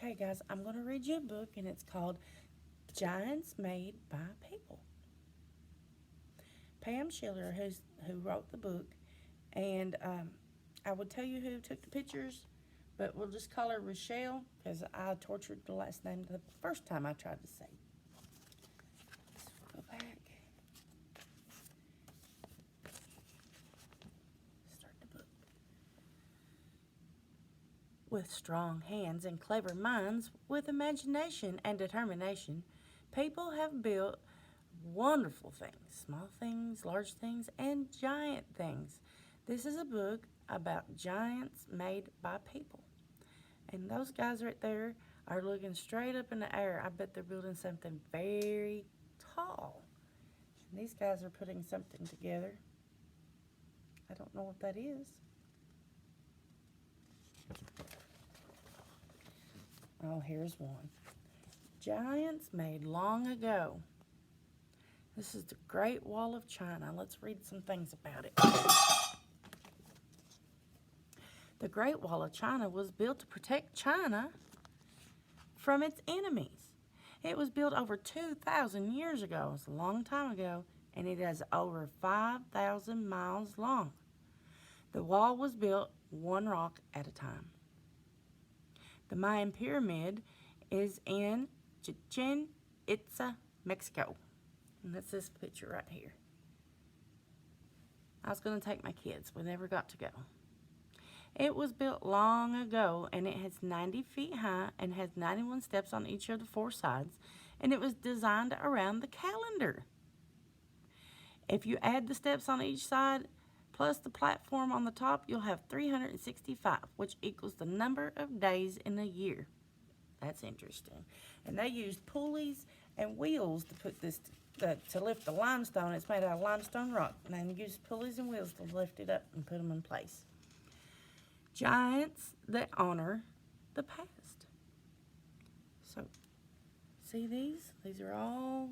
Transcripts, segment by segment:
Okay, guys, I'm going to read you a book, and it's called Giants Made by People. Pam Shiller, who wrote the book, and I would tell you who took the pictures, but we'll just call her Rochelle because I tortured the last name the first time I tried to say. Let's go back. Start the book. With strong hands and clever minds, with imagination and determination, people have built wonderful things, small things, large things, and giant things. This is a book about giants made by people. And those guys right there are looking straight up in the air. I bet they're building something very tall. And these guys are putting something together. I don't know what that is. Oh, here's one. Giants made long ago. This is the Great Wall of China. Let's read some things about it. The Great Wall of China was built to protect China from its enemies. It was built over 2,000 years ago. It's a long time ago, and it is over 5,000 miles long. The wall was built one rock at a time. The Mayan Pyramid is in Chichen Itza, Mexico. And that's this picture right here. I was going to take my kids. We never got to go. It was built long ago, and it has 90 feet high and has 91 steps on each of the four sides, and it was designed around the calendar. If you add the steps on each side plus the platform on the top, you'll have 365, which equals the number of days in a year. That's interesting. And they used pulleys and wheels to put this to lift the limestone. It's made out of limestone rock, and they used pulleys and wheels to lift it up and put them in place. Giants that honor the past. So, see these? These are all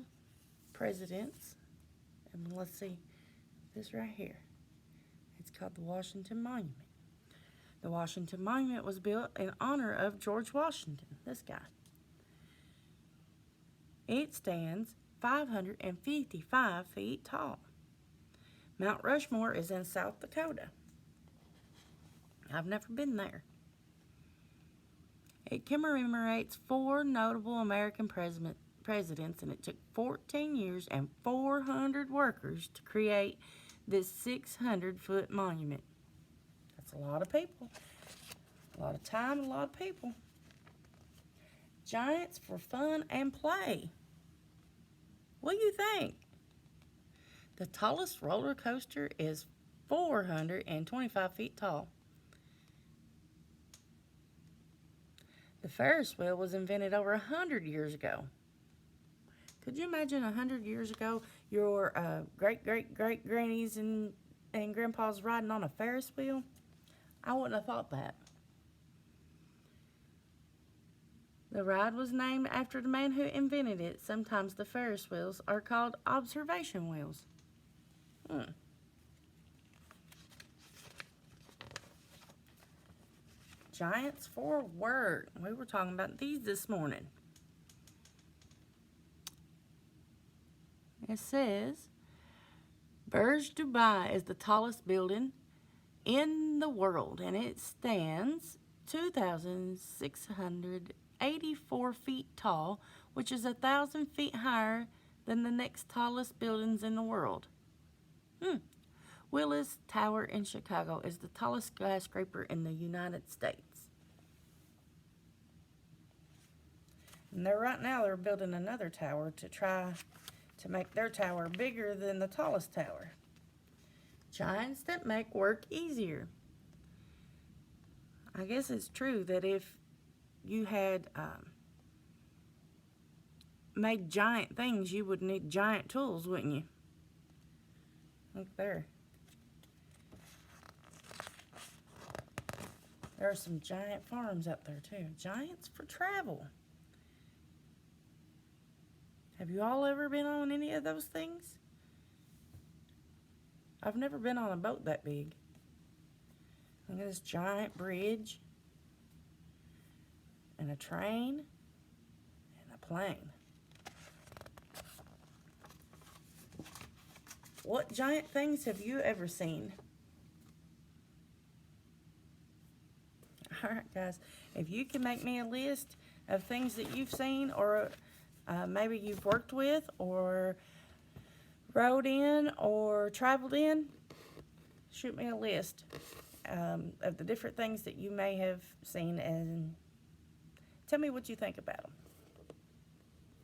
presidents. And let's see this right here. It's called the Washington Monument. The Washington Monument was built in honor of George Washington, this guy. It stands 555 feet tall. Mount Rushmore is in South Dakota. I've never been there. It commemorates 4 notable American presidents, and it took 14 years and 400 workers to create this 600-foot monument. That's a lot of people. A lot of time, a lot of people. Giants for fun and play. What do you think? The tallest roller coaster is 425 feet tall. The Ferris wheel was invented over 100 years ago. Could you imagine 100 years ago your great-great-great-grannies and grandpas riding on a Ferris wheel? I wouldn't have thought that. The ride was named after the man who invented it. Sometimes the Ferris wheels are called observation wheels. Giants for work. We were talking about these this morning. It says, Burj Dubai is the tallest building in the world, and it stands 2,684 feet tall, which is 1,000 feet higher than the next tallest buildings in the world. Willis Tower in Chicago is the tallest skyscraper in the United States. And right now they're building another tower to try to make their tower bigger than the tallest tower. Giants that make work easier. I guess it's true that if you had made giant things, you would need giant tools, wouldn't you? Look there. There are some giant farms out there too. Giants for travel. Have you all ever been on any of those things? I've never been on a boat that big. Look at this giant bridge. and a train and a plane. What giant things have you ever seen? All right, guys, if you can make me a list of things that you've seen, or maybe you've worked with, or rode in, or traveled in, shoot me a list of the different things that you may have seen, and tell me what you think about them.